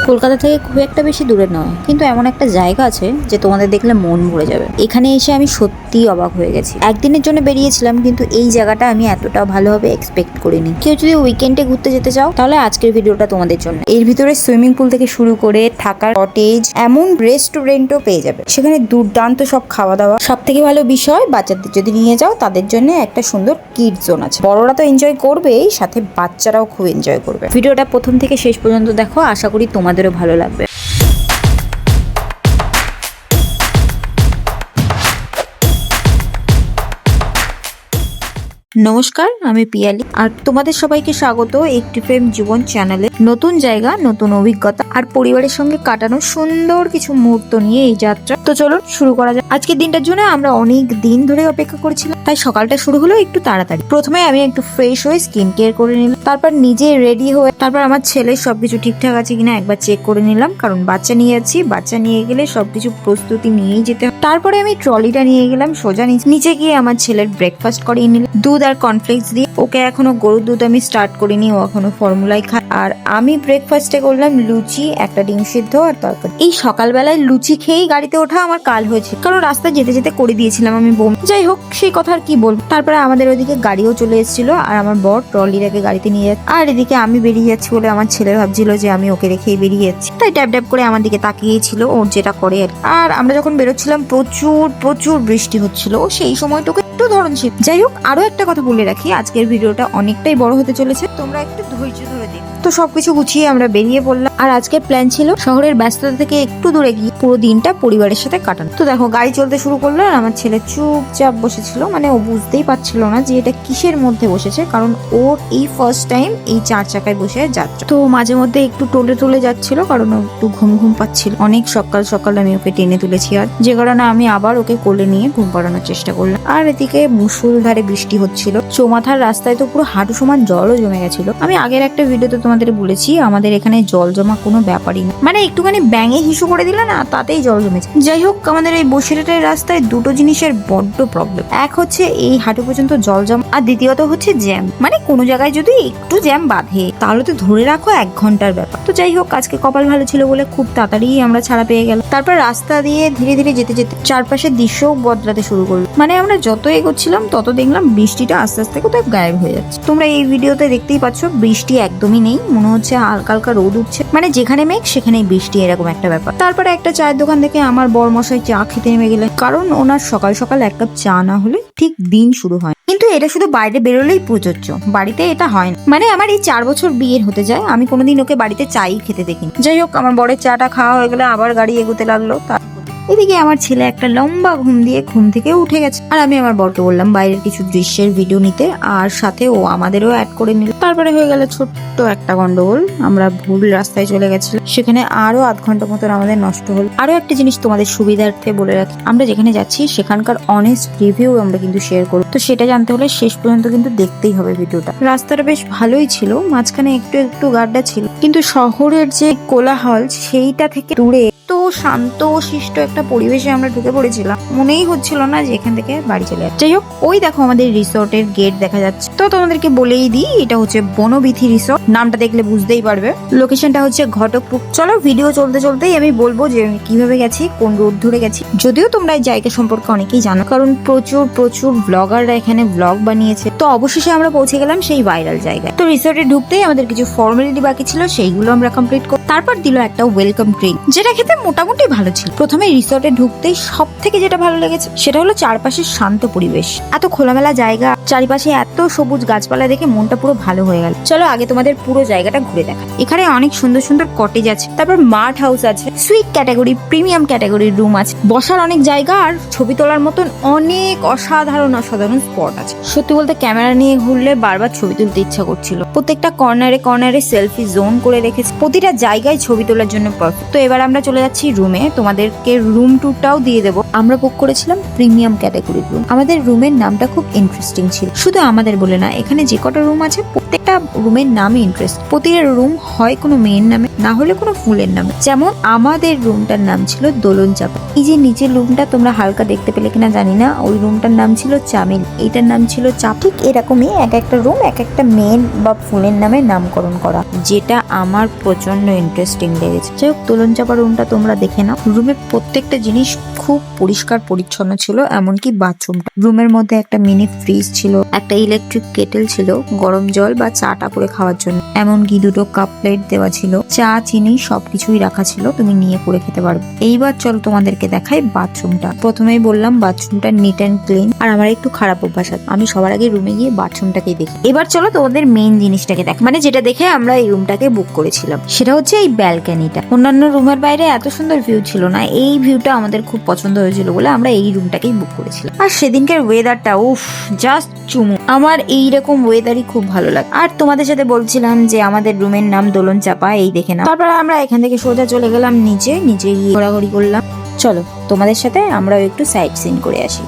কলকাতা থেকে খুব একটা বেশি দূরে নয়, কিন্তু এমন একটা জায়গা আছে যে তোমাদের দেখলে মন ভরে যাবে। এখানে এসে আমি সত্যিই অবাক হয়ে গেছি। একদিনের জন্য বেরিয়েছিলাম, কিন্তু এই জায়গাটা আমি এতটা ভালোভাবে এক্সপেক্ট করিনি। কেউ যদি উইকেন্ডে ঘুরতে যেতে চাও তাহলে আজকের ভিডিওটা তোমাদের জন্য। এর ভিতরে সুইমিং পুল থেকে শুরু করে থাকার কটেজ, এমন রেস্টুরেন্টও পেয়ে যাবে। সেখানে দুর্দান্ত সব খাওয়া দাওয়া। সব থেকে ভালো বিষয়, বাচ্চাদের যদি নিয়ে যাও তাদের জন্য একটা সুন্দর কিড জোন আছে। বড়রা তো এনজয় করবেই, সাথে বাচ্চারাও খুব এনজয় করবে। ভিডিওটা প্রথম থেকে শেষ পর্যন্ত দেখো, আশা করি তোমাদেরও ভালো লাগবে। নমস্কার, আমি পিয়ালি আর তোমাদের সবাইকে স্বাগত একটি প্রেম জীবন চ্যানেলে। নতুন জায়গা, নতুন অভিজ্ঞতা আর পরিবারের সঙ্গে কাটানো সুন্দর কিছু মুহূর্ত নিয়ে এই যাত্রা। তো চলো শুরু করা যাক। আজকের দিনটার জন্য আমরা অনেক দিন ধরে অপেক্ষা করছিলাম, তাই সকালটা শুরু হলো একটু তাড়াতাড়ি। প্রথমে আমি একটু ফ্রেশ হয়ে স্কিন কেয়ার করে নিলাম, তারপর নিজে রেডি হয়ে, তারপর আমার ছেলের সবকিছু ঠিকঠাক আছে কিনা একবার চেক করে নিলাম, কারণ বাচ্চা নিয়ে যাচ্ছি। বাচ্চা নিয়ে গেলে সবকিছু প্রস্তুতি নিয়েই যেতে হয়। তারপরে আমি ট্রলিটা নিয়ে গেলাম সোজা নিচে গিয়ে আমার ছেলের ব্রেকফাস্ট করিয়ে নিলাম দুধ আর কর্নফ্লেক্স দিয়ে। ওকে এখনো গরুর দুধ আমি স্টার্ট করিনি, ও এখনো ফর্মুলাই খায়। আর আমি ব্রেকফাস্টে করলাম লুচি, একটা ডিম সিদ্ধ আর তরকারি। এই সকালবেলায় লুচি খেয়েই গাড়িতে ওঠা আমার কাল হয়েছে, কারণ রাস্তায় যেতে যেতে করে দিয়েছিলাম আমি বমি। যাই হোক, সেই কথা আর কি বলবো। তারপরে আমাদের ওইদিকে গাড়িও চলে এসেছিল, আর আমার বর ট্রলিটাকে গাড়িতে নিয়ে যাচ্ছে। আর এদিকে আমি বেরিয়ে যাচ্ছি বলে আমার ছেলে ভাবছিল যে আমি ওকে রেখেই বেরিয়ে যাচ্ছি, তাই ট্যাপ ট্যাপ করে আমার দিকে তাকিয়েছিল, ওর যেটা করে আর। আর আমরা যখন বেরোচ্ছিলাম প্রচুর প্রচুর বৃষ্টি হচ্ছিল, সেই সময়টুকু একটু ধরন ছিল। যাই হোক, আরো একটা কথা বলে রাখি, আজকের ভিডিওটা অনেকটাই বড় হতে চলেছে, তোমরা একটু ধৈর্য ধরে দেখো। তো সবকিছু গুছিয়ে আমরা বেরিয়ে পড়লাম। আর আজকের প্ল্যান ছিল শহরের ব্যস্ততা থেকে একটু দূরে গিয়ে পুরো দিনটা পরিবারের সাথে কাটানো। তো দেখো, গাড়ি চলতে শুরু করলো আর আমার ছেলে চুপচাপ বসেছিল, মানে ও বুঝতেই পারছিল না যে এটা কিসের মধ্যে বসেছে, কারণ ওর এই ফার্স্ট টাইম এই 4 চাকায় বসে যাচ্ছে। তো মাঝে মধ্যে একটু টলে যাচ্ছিল, কারণ ও একটু ঘুম ঘুম পাচ্ছিল। অনেক সকাল সকাল আমি ওকে টেনে তুলেছি, আর যে কারণে আমি আবার ওকে কোলে নিয়ে ঘুম পাড়ানোর চেষ্টা করলাম। আর এদিকে মুষলধারে বৃষ্টি হচ্ছিল, চৌমাথার রাস্তায় তো পুরো হাঁটু সমান জলও জমে গেছিল। আমি আগের একটা ভিডিওতে তোমাদের বলেছি আমাদের এখানে জল জমা কোনো ব্যাপারই না, মানে একটুখানি ব্যাঙে হিসু করে দিলে না তাতেই জল জমেছে। যাই হোক, আমাদের এই বসিরহাটের রাস্তায় দুটো জিনিসের বড্ড প্রবলেম। এক হচ্ছে এই হাঁটু পর্যন্ত জল জমা, আর দ্বিতীয়ত হচ্ছে জ্যাম। মানে কোনো জায়গায় যদি একটু জ্যাম বাঁধে তাহলে তো ধরে রাখো 1 ঘন্টার ব্যাপার। তো যাই হোক, আজকে কপাল ভালো ছিল বলে খুব তাড়াতাড়ি আমরা ছাড়া পেয়ে গেলাম। তারপর রাস্তা দিয়ে ধীরে ধীরে যেতে যেতে চারপাশের দৃশ্যও বদলাতে শুরু করলো। মানে আমরা যত এগোচ্ছিলাম তত দেখলাম বৃষ্টিটা আস্তে আস্তে কোথাও গায়েব হয়ে যাচ্ছে। তোমরা এই ভিডিওতে দেখতেই পাচ্ছ বৃষ্টি একদমই নেই, মনে হচ্ছে হালকা হালকা রোদ উঠছে, মানে যেখানে মেঘ সেখানেই বৃষ্টি, এরকম একটা ব্যাপার। তারপরে একটা চায়ের দোকান থেকে আমার বরমশাই চা খেতে নেমে গেলেন, কারণ ওনার সকাল সকাল 1 কাপ চা না হলে ঠিক দিন শুরু হয়। কিন্তু এটা শুধু বাইরে বেরোলেই প্রযোজ্য, বাড়িতে এটা হয় না। মানে আমার এই 4 বছর বিয়ের হতে যায়, আমি কোনোদিন ওকে বাড়িতে চাই খেতে দেখিনি। যাই হোক, আমার বরের চাটা খাওয়া হয়ে গেলে আবার গাড়ি এগোতে লাগলো। এদিকে আমার ছেলে একটা লম্বা ঘুম দিয়ে ঘুম থেকে উঠে গেছে, আর আমি আমার বরকে বললাম বাইরের কিছু দৃশ্যের ভিডিও নিতে, আর সাথে ও আমাদেরও অ্যাড করে নিল। তারপরে হয়ে গেল ছোট্ট একটা গন্ডগোল, আমরা ভুল রাস্তায় চলে গেছিলাম, সেখানে আরো আধ ঘন্টা মতন আমাদের নষ্ট হল। আরো একটা জিনিস তোমাদের সুবিধার্থে বলে রাখি, আমরা যেখানে যাচ্ছি সেখানকার অনেস্ট রিভিউ আমরা কিন্তু শেয়ার করব, তো সেটা জানতে হলে শেষ পর্যন্ত কিন্তু দেখতেই হবে ভিডিওটা। রাস্তাটা বেশ ভালোই ছিল, মাঝখানে একটু একটু গাড্ডা ছিল, কিন্তু শহরের যে কোলাহল সেইটা থেকে দূরে তো শান্ত শিষ্ট একটা পরিবেশে আমরা ঢুকে পড়েছিলাম, মনেই হচ্ছিল না যে এখান থেকে বাড়ি চলে যাচ্ছে। যাই হোক, ওই দেখো আমাদের রিসোর্টের গেট দেখা যাচ্ছে। তো তোমাদেরকে বলেই দিই, এটা হচ্ছে বনবিথি রিসোর্ট, নামটা দেখলে বুঝতেই পারবে। লোকেশনটা হচ্ছে ঘটকপুর। চলো, ভিডিও চলতে চলতেই আমি বলবো যে আমি কিভাবে গেছি, কোন রোড ধরে গেছি। যদিও তোমরা এই জায়গা সম্পর্কে অনেকেই জানো, কারণ প্রচুর প্রচুর ব্লগাররা এখানে ব্লগ বানিয়েছে। তো অবশেষে আমরা পৌঁছে গেলাম সেই ভাইরাল জায়গায়। তো রিসোর্টে ঢুকতেই আমাদের কিছু ফর্মালিটি বাকি ছিল, সেইগুলো আমরা কমপ্লিট করি। তারপর দিল একটা ওয়েলকাম ড্রিঙ্ক, যেটা খেতে মোটামুটি ভালো ছিল। প্রথমে রিসোর্টে ঢুকতেই সব থেকে যেটা ভালো লেগেছে সেটা হলো চারপাশের শান্ত পরিবেশ, এত খোলামেলা জায়গা, চারিপাশে এত সবুজ গাছপালা দেখে মনটা পুরো ভালো হয়ে গেল। চলো আগে তোমাদের পুরো জায়গাটা ঘুরে দেখা। এখানে অনেক সুন্দর সুন্দর কটেজ আছে, তারপর মার্ট হাউস আছে, সুইট ক্যাটাগরি, প্রিমিয়াম ক্যাটাগরির রুম আছে, বসার অনেক জায়গা, আর ছবি তোলার মতন অনেক অসাধারণ অসাধারণ স্পট আছে। সত্যি বলতে ক্যামেরা নিয়ে ঘুরলে বারবার ছবি তুলতে ইচ্ছা করছিল। প্রত্যেকটা কর্নারে কর্নারে সেলফি জোন করে রেখেছে, প্রতিটা জায়গায় ছবি তোলার জন্য পারফেক্ট। তো এবার আমরা চলে যাচ্ছি রুমে, তোমাদেরকে রুম ট্যুরটাও দিয়ে দেবো। আমরা বুক করেছিলাম প্রিমিয়াম ক্যাটাগরির রুম। আমাদের রুমের নামটা খুব ইন্টারেস্টিং ছিল, শুধু আমাদের বলে না, এখানে যে কটা রুম আছে প্রত্যেকটা রুমের নামই ইন্টারেস্ট। প্রতিটা রুম হয় কোনো মেয়ের নামে, না হলে কোনো ফুলের নামে। যেমন আমাদের রুমটার নাম ছিল দোলন চাপা। এই যে নিচের রুমটা তোমরা হালকা দেখতে পেলে কিনা জানি না, ওই রুমটার নাম ছিল চামেল, এইটার নাম ছিল চাপ। ঠিক এরকমই এক একটা রুম এক একটা মেয়ের বা ফুলের নামে নামকরণ করা, যেটা আমার প্রচন্ড ইন্টারেস্টিং লেগেছে। যাই হোক, দোলন চাপা রুমটা তোমরা দেখে নাও। রুমের প্রত্যেকটা জিনিস খুব পরিষ্কার পরিচ্ছন্ন ছিল, এমনকি বাথরুমটা। রুমের মধ্যে একটা মিনি ফ্রিজ ছিল, একটা ইলেকট্রিক কেটেল ছিল গরম জল বা চাটা করে খাওয়ার জন্য, এমনকি দুটো কাপ প্লেট দেওয়া ছিল, চা চিনি সবকিছুই রাখা ছিল, তুমি নিয়ে করে খেতে পারবে। এইবার চলো তোমাদেরকে দেখাই বাথরুমটা। প্রথমেই বললাম বাথরুমটা নিট অ্যান্ড ক্লিন, আর আমার একটু খারাপ অভ্যাস আছে, আমি সবার আগে রুমে গিয়ে বাথরুমটাকেই দেখি। এবার চলো তোমাদের মেইন জিনিসটাকে দেখ, মানে যেটা দেখে আমরা এই রুমটাকে বুক করেছিলাম, সেটা হচ্ছে এই ব্যালকনিটা। অন্যান্য রুমের বাইরে এত সুন্দর ভিউ ছিল না, এই ভিউটা আমাদের খুব পছন্দ হয়েছিল বলে আমরা এই রুমটাকেই বুক করেছিলাম। আর সেদিনকার ওয়েদারটা উফ, জাস্ট চুমু। আমার এইরকম ওয়েদারই খুব ভালো লাগে। আর তোমাদের সাথে বলছিলাম যে আমাদের রুমের নাম দোলন চাপা, এই দেখে না। তারপর আমরা এখান থেকে সোজা চলে গেলাম নিচে গিয়ে ঘোরাঘুরি করলাম। চলো তোমাদের সাথে আমরাও একটু সাইট সিন করে আসি।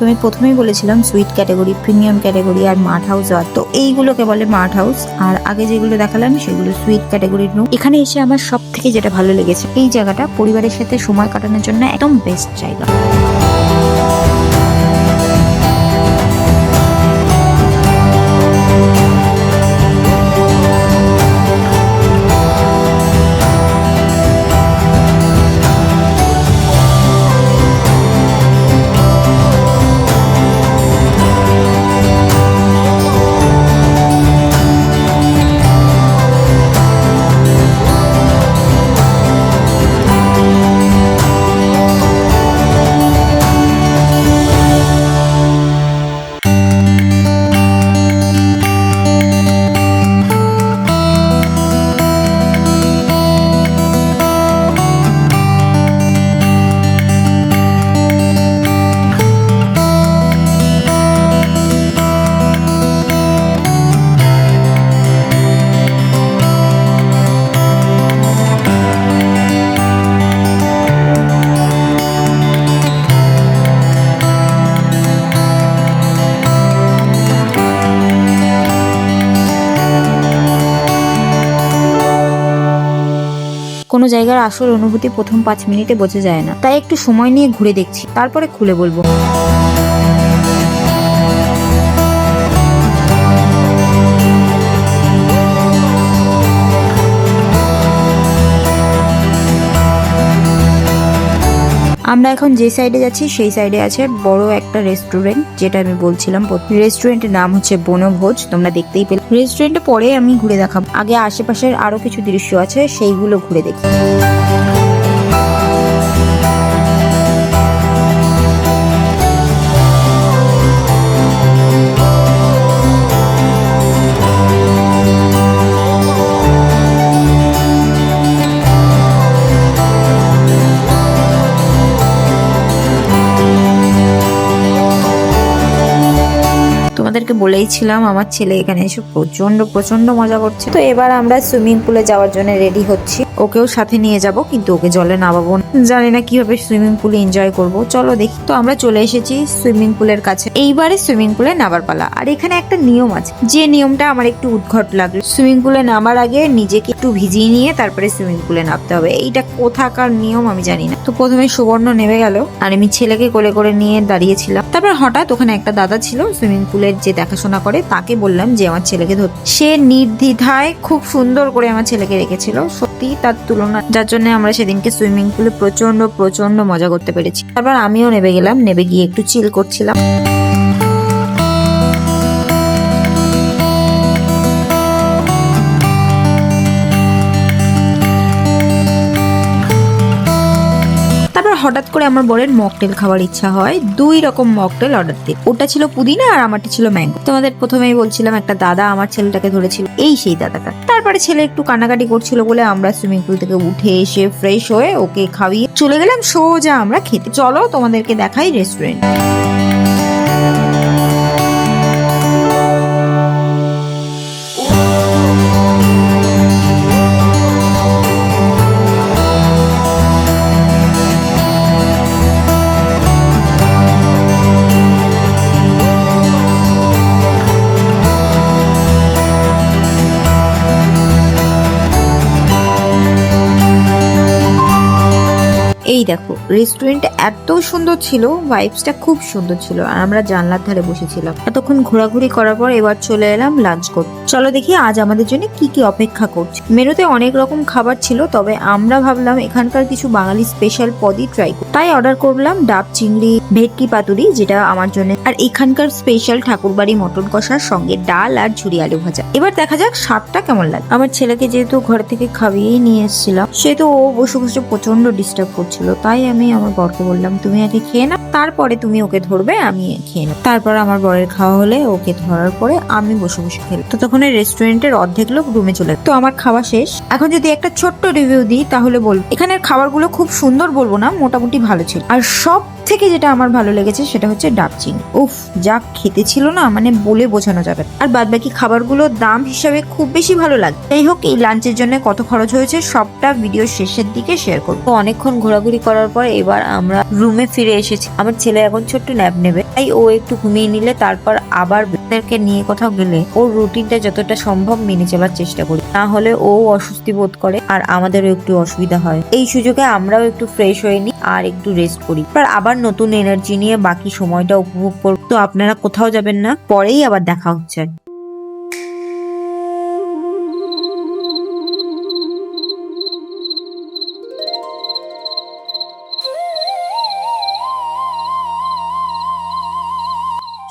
তুমি প্রথমেই বলেছিলাম সুইট ক্যাটাগরি, প্রিমিয়াম ক্যাটাগরি আর মার্ট হাউস আর, তো এইগুলোকে বলে মার্ট হাউস, আর আগে যেগুলো দেখালাম সেগুলো সুইট ক্যাটাগরির রুম। এখানে এসে আমার সব থেকে যেটা ভালো লেগেছে, এই জায়গাটা পরিবারের সাথে সময় কাটানোর জন্য একদম বেস্ট জায়গা। কোনো জায়গার আসল অনুভূতি প্রথম 5 মিনিটে বোঝা যায় না, তাই একটু সময় নিয়ে ঘুরে দেখছি, তারপরে খুলে বলবো। আমরা এখন যে সাইডে যাচ্ছি সেই সাইডে আছে বড় একটা রেস্টুরেন্ট, যেটা আমি বলছিলাম। রেস্টুরেন্টের নাম হচ্ছে বনভোজ, তোমরা দেখতেই পেলে। রেস্টুরেন্টে পরে আমি ঘুরে দেখাবো, আগে আশেপাশের আরো কিছু দৃশ্য আছে সেইগুলো ঘুরে দেখি। তোমাদেরকে বলেইছিলাম আমার ছেলে এখানে এসে প্রচন্ড মজা করছে। তো এবার আমরা সুইমিং পুলে যাওয়ার জন্য রেডি হচ্ছি। ওকেও সাথে নিয়ে যাব, কিন্তু ওকে জলে নামাবো না, জানি না কিভাবে সুইমিং পুলে এনজয় করব। চলো দেখি। তো আমরা চলে এসেছি সুইমিং পুলের কাছে, এইবারে সুইমিং পুলে নামার পালা। আর এখানে একটা নিয়ম আছে, যে নিয়মটা আমার একটু উদ্ঘট লাগলো। সুইমিং পুলে নামার আগে নিজেকে একটু ভিজিয়ে নিয়ে তারপরে সুইমিং পুলে নামতে হবে। এইটা কোথাকার নিয়ম আমি জানি না। তো প্রথমে সুবর্ণ নেমে গেল, আর আমি ছেলেকে কোলে করে নিয়ে দাঁড়িয়েছিলাম। তারপর হঠাৎ ওখানে একটা দাদা ছিল সুইমিং পুলের যে দেখাশোনা করে তাকে বললাম যে আমার ছেলেকে ধর। সে নির্দ্বিধায় খুব সুন্দর করে আমার ছেলেকে রেখেছিল, সত্যি তার তুলনা, যার জন্য আমরা সেদিনকে সুইমিং পুলে প্রচন্ড প্রচন্ড মজা করতে পেরেছি। তারপর আমিও নেমে গেলাম, নেমে গিয়ে একটু চিল করছিলাম। হঠাৎ করে আমার বরের মকটেল খাওয়ার ইচ্ছা হয়, 2 রকম মকটেল অর্ডার দিই। ওটা ছিল পুদিনা আর আমারটা ছিল ম্যাঙ্গো। তোমাদের প্রথমেই বলছিলাম একটা দাদা আমার ছেলেটাকে ধরেছিল, এই সেই দাদাটা। তারপরে ছেলে একটু কান্নাকাটি করছিল বলে আমরা সুইমিং পুল থেকে উঠে এসে ফ্রেশ হয়ে ওকে খাইয়ে চলে গেলাম সোজা আমরা খেতে। চলো তোমাদেরকে দেখাই রেস্টুরেন্ট। এই দেখো রেস্টুরেন্ট এত সুন্দর ছিল, ভাইবসটা খুব সুন্দর ছিল, আর আমরা জানলার ধারে বসেছিলাম। এতক্ষণ ঘোরাঘুরি করার পর এবার চলে এলাম লাঞ্চ করতে। চলো দেখি আজ আমাদের জন্য কি কি অপেক্ষা করছে। মেনুতে অনেক রকম খাবার ছিল, তবে আমরা ভাবলাম এখানকার কিছু বাঙালি স্পেশাল পদই ট্রাই করি, তাই অর্ডার করলাম ডাব চিংড়ি, ভেটকি পাতুরি যেটা আমার জন্য, আর এখানকার স্পেশাল ঠাকুরবাড়ি মটন কষার সঙ্গে ডাল আর ঝুরি আলু ভাজা। এবার দেখা যাক স্বাদটা কেমন লাগে। আমার ছেলেকে যেহেতু ঘর থেকে খাইয়েই নিয়ে এসেছিলাম, সেহেতু ও বসে বসে প্রচন্ড ডিস্টার্ব করছিল, তাই আমি আমার বরকে বললাম তুমি আগে খেয়ে না, তারপরে তুমি ওকে ধরবে, আমি খেয়ে নেব। তারপর আমার বরের খাওয়া হলে ওকে ধরার পরে আমি বসে বসে খেলাম। তো তখন রেস্টুরেন্টের অর্ধেক লোক রুমে চলে। তো আমার খাওয়া শেষ। এখন যদি একটা ছোট্ট রিভিউ দিই তাহলে বলবো এখানের খাবারগুলো খুব সুন্দর বলবো না, মোটামুটি ভালো ছিল। আর সব থেকে যেটা আমার ভালো লেগেছে সেটা হচ্ছে ডাব চিংড়ি। উফ, যা খেতে ছিল না, মানে বলে বোঝানো যাবে। আর বাদ বাকি খাবারগুলোর দাম হিসাবে খুব বেশি ভালো লাগে। যাই হোক, এই লাঞ্চের জন্য কত খরচ হয়েছে সবটা ভিডিও শেষের দিকে শেয়ার করবো। তো অনেকক্ষণ ঘোরাঘুরি করার পর এবার আমরা রুমে ফিরে এসেছি। আমার ছেলে এখন ছোট্ট ন্যাপ নেবে, তাই ও একটু ঘুমিয়ে নিলে তারপর আবার ওদেরকে নিয়ে কোথাও গেলে ওর রুটিনটা যতটা সম্ভব মেনে চলার চেষ্টা করি, না হলে ও অস্বস্তি বোধ করে আর আমাদেরও একটু অসুবিধা হয়। এই সুযোগে আমরাও একটু ফ্রেশ হয়ে নিই আর একটু রেস্ট করি, আবার নতুন এনার্জি নিয়ে বাকি সময়টা উপভোগ করব। তো আপনারা কোথাও যাবেন না, পরেই আবার দেখা হচ্ছে।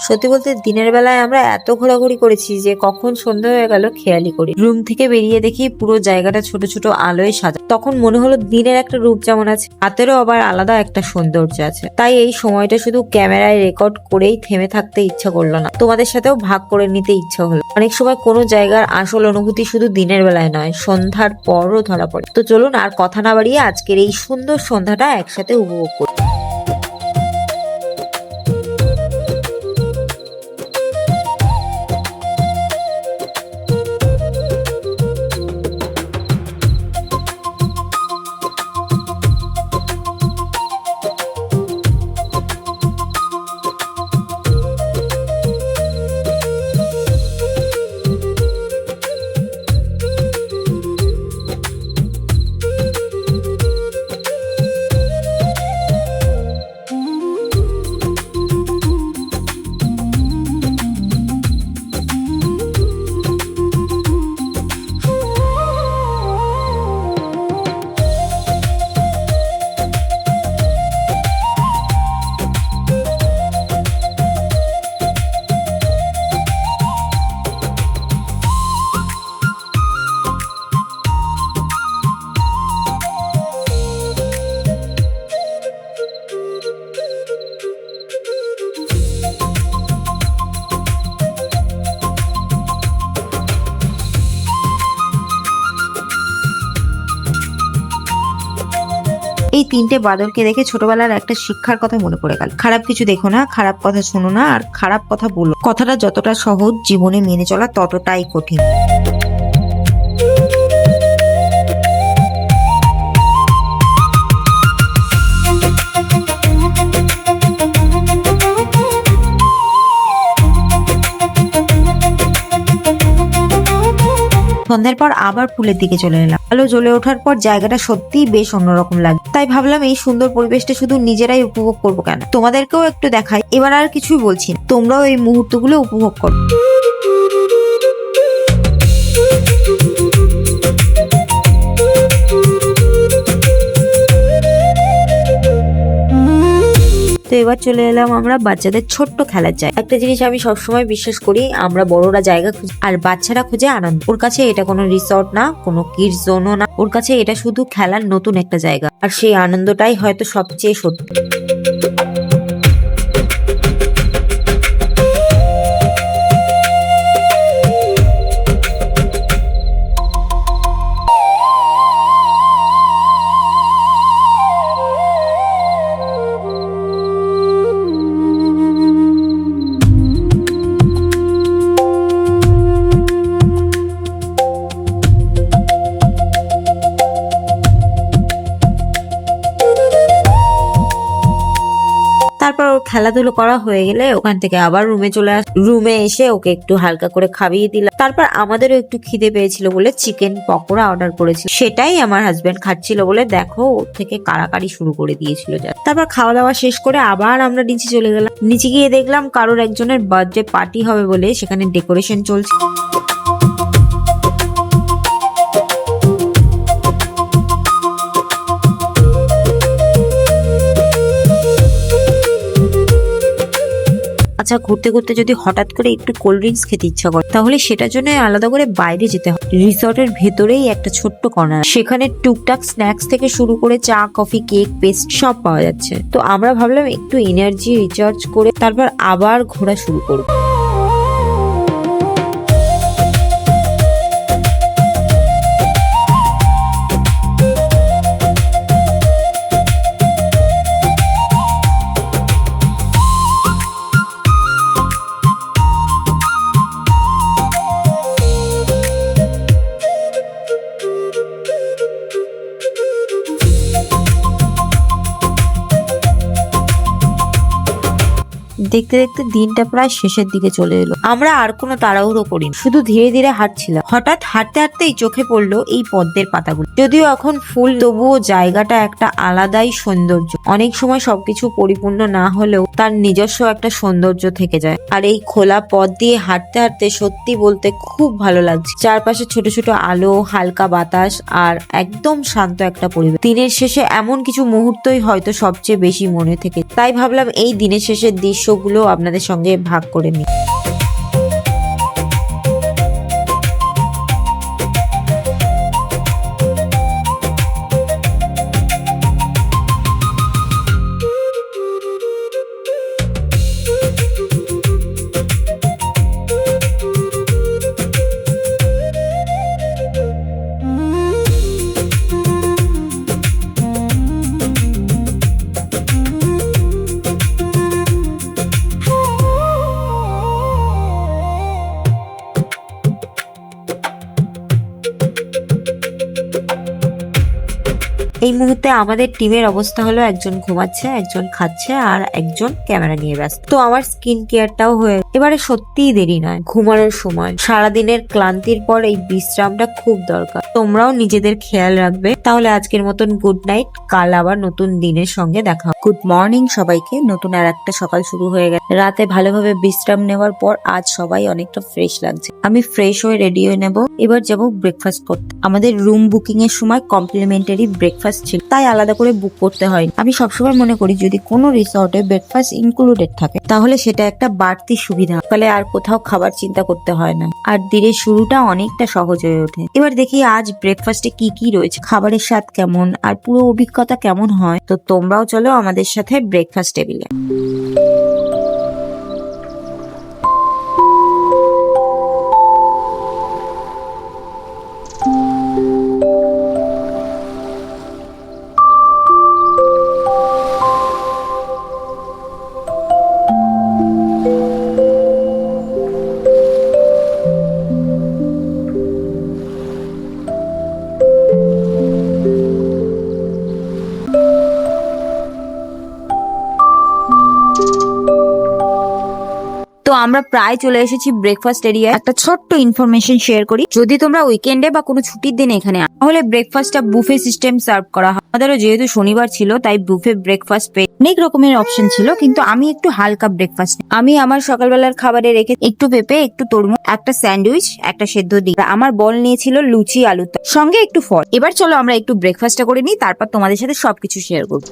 সত্যি বলতে দিনের বেলায় আমরা এত ঘোরাঘুরি করেছি যে কখন সন্ধ্যা হয়ে গেল খেয়ালই করি। রুম থেকে বেরিয়ে দেখি পুরো জায়গাটা ছোট ছোট আলোয় সাজা। তখন মনে হলো দিনের একটা রূপ যেমন আছে, রাতেরও আবার আলাদা একটা সৌন্দর্য আছে। তাই এই সময়টা শুধু ক্যামেরায় রেকর্ড করেই থেমে থাকতে ইচ্ছা করলো না, তোমাদের সাথেও ভাগ করে নিতে ইচ্ছা হলো। অনেক সময় কোনো জায়গার আসল অনুভূতি শুধু দিনের বেলায় নয়, সন্ধ্যার পরও ধরা পড়ে। তো চলুন আর কথা না বাড়িয়ে আজকের এই সুন্দর সন্ধ্যাটা একসাথে উপভোগ করি। এই 3টে বাদরকে দেখে ছোটবেলার একটা শিক্ষার কথা মনে পড়ে গেল। খারাপ কিছু দেখো না, খারাপ কথা শোনো না, আর খারাপ কথা বলো। কথাটা যতটা সহজ, জীবনে মেনে চলা ততটাই কঠিন। সন্ধ্যার পর আবার পুলের দিকে চলে এলাম। আলো জ্বলে ওঠার পর জায়গাটা সত্যিই বেশ অন্যরকম লাগে। তাই ভাবলাম এই সুন্দর পরিবেশটা শুধু নিজেরাই উপভোগ করবো কেন, তোমাদেরকেও একটু দেখাই। এবার আর কিছুই বলছি না, তোমরাও এই মুহূর্তগুলো উপভোগ করো। তো এবার চলে এলাম আমরা বাচ্চাদের ছোট্ট খেলার জায়গা। একটা জিনিস আমি সবসময় বিশ্বাস করি, আমরা বড়রা জায়গা খুঁজি আর বাচ্চারা খুঁজে আনন্দ। ওর কাছে এটা কোনো রিসর্ট না, কোনো কিডস জোনও না, ওর কাছে এটা শুধু খেলার নতুন একটা জায়গা। আর সেই আনন্দটাই হয়তো সবচেয়ে সত্যি। তারপর ওর খেলাধুলো করা হয়ে গেলে ওখান থেকে আবার রুমে এসে ওকে একটু হালকা করে খাইয়ে দিলাম। তারপর আমাদেরও একটু খিদে পেয়েছিল বলে চিকেন পকোড়া অর্ডার করেছিল, সেটাই আমার হাজবেন্ড খাচ্ছিল বলে দেখো ওর থেকে কাড়াকাড়ি শুরু করে দিয়েছিল। তারপর খাওয়া দাওয়া শেষ করে আবার আমরা নিচে চলে গেলাম। নিচে গিয়ে দেখলাম কারোর একজনের বার্থডে পার্টি হবে বলে সেখানে ডেকোরেশন চলছে। আচ্ছা, ঘুরতে ঘুরতে যদি হঠাৎ করে একটু কোল্ড ড্রিঙ্কস খেতে ইচ্ছা করে তাহলে সেটার জন্য আলাদা করে বাইরে যেতে হয়। রিসর্টের ভেতরেই একটা ছোট্ট কর্নার, সেখানে টুকটাক স্ন্যাক্স থেকে শুরু করে চা, কফি, কেক, পেস্ট সব পাওয়া যাচ্ছে। তো আমরা ভাবলাম একটু এনার্জি রিচার্জ করে তারপর আবার ঘোরা শুরু করবো। দেখতে দেখতে দিনটা প্রায় শেষের দিকে চলে এলো। আমরা আর কোনো তাড়াহুড়ো করিনি, শুধু ধীরে ধীরে হাঁটছিলাম। হঠাৎ হাঁটতে হাঁটতেই চোখে পড়লো এই পদ্মের পাতাগুলো। যদিও এখন ফুল, তবুও জায়গাটা একটা আলাদাই সৌন্দর্য। অনেক সময় সবকিছু পরিপূর্ণ না হলেও তার নিজস্ব একটা সৌন্দর্য থেকে যায়। আর এই খোলা পথ দিয়ে হাঁটতে হাঁটতে সত্যি বলতে খুব ভালো লাগছে। চারপাশে ছোট ছোট আলো, হালকা বাতাস আর একদম শান্ত একটা পরিবেশ। দিনের শেষে এমন কিছু মুহূর্তই হয়তো সবচেয়ে বেশি মনে থেকে। তাই ভাবলাম এই দিনের শেষের দৃশ্যগুলো আপনাদের সঙ্গে ভাগ করে নিই। এই মুহূর্তে আমাদের টিমের অবস্থা হলো একজন ঘুমাচ্ছে, একজন খাচ্ছে আর একজন ক্যামেরা নিয়ে ব্যস্ত। তো আমার স্কিন কেয়ারটাও হয়ে এবারে সত্যিই দেরি নয়, ঘুমানোর সময়। সারাদিনের ক্লান্তির পর এই বিশ্রামটা খুব দরকার। তোমরাও নিজেদের খেয়াল রাখবে। তাহলে আজকের মতন গুড নাইট, কাল আবার নতুন দিনের সঙ্গে দেখা। গুড মর্নিং সবাইকে। নতুন আর একটা সকাল শুরু হয়ে গেছে। রাতে ভালোভাবে বিশ্রাম নেওয়ার পর আজ সবাই অনেকটা ফ্রেশ লাগছে। আমি ফ্রেশ হয়ে রেডি হয়ে নেব, এবার যাব ব্রেকফাস্ট করতে। আমাদের রুম বুকিং এর সময় কমপ্লিমেন্টারি ব্রেকফাস্ট ছিল, তাই আলাদা করে বুক করতে হয়। আমি সবসময় মনে করি যদি কোনো রিসর্টে ব্রেকফাস্ট ইনক্লুডেড থাকে তাহলে সেটা একটা বাড়তি সুবিধা, ফলে আর কোথাও খাবার চিন্তা করতে হয় না আর দিনের শুরুটা অনেকটা সহজ হয়ে ওঠে। এবার দেখি আজ ব্রেকফাস্টে কি কি রয়েছে, খাবারের স্বাদ কেমন আর পুরো অভিজ্ঞতা কেমন হয়। তো তোমরাও চলো আমাদের সাথে ব্রেকফাস্ট টেবিলে। আমরা প্রায় চলে এসেছি ব্রেকফাস্ট এরিয়ায়। একটা ছোট্ট ইনফরমেশন শেয়ার করি, যদি তোমরা উইকেন্ডে বা কোনো ছুটির দিন এখানে আসো, তাহলে ব্রেকফাস্টটা বুফে সিস্টেম সার্ভ করা হয়। আমাদেরও যেহেতু শনিবার ছিল তাই বুফে ব্রেকফাস্ট পেয়ে অনেক রকমের অপশন ছিল, কিন্তু আমি একটু হালকা ব্রেকফাস্ট, আমি আমার সকালবেলার খাবারে রেখে একটু পেঁপে, একটু তরমুজ, একটা স্যান্ডউইচ, একটা সেদ্ধ ডিম। আমার বল নিয়েছিল লুচি আলুর তরকারি, সঙ্গে একটু ফল। এবার চলো আমরা একটু ব্রেকফাস্টটা করে নিই, তারপর তোমাদের সাথে সবকিছু শেয়ার করবো।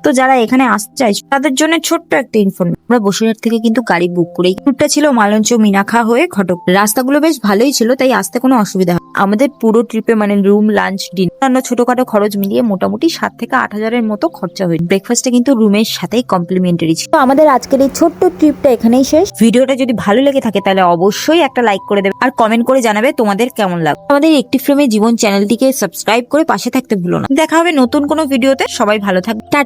তো যারা এখানে আসতে চাইছে তাদের জন্য ছোট্ট একটা ইনফরমেশন, আমরা বসিরহাট থেকে কিন্তু গাড়ি বুক করি। রুটটা ছিল মালঞ্চ মিনাখা হয়ে ঘটক। রাস্তাগুলো বেশ ভালোই ছিল, তাই আসতে কোনো অসুবিধা হয়। আমাদের পুরো ট্রিপে মানে রুম, লাঞ্চ, ডিনার, ছোটখাটো খরচ মিলিয়ে মোটামুটি 7 থেকে 8,000-এর মতো খরচা হয়েছে। ব্রেকফাস্টে কিন্তু রুমের সাথেই কমপ্লিমেন্টারি ছিল। তো আমাদের আজকের এই ছোট্ট ট্রিপটা এখানেই শেষ। ভিডিওটা যদি ভালো লেগে থাকে তাহলে অবশ্যই একটা লাইক করে দেবে আর কমেন্ট করে জানাবে তোমাদের কেমন লাগে। আমাদের একটি ফ্রেমে জীবন চ্যানেলটিকে সাবস্ক্রাইব করে পাশে থাকতে ভুলো না। দেখা হবে নতুন কোনো ভিডিওতে। সবাই ভালো থাকবে, টাটা।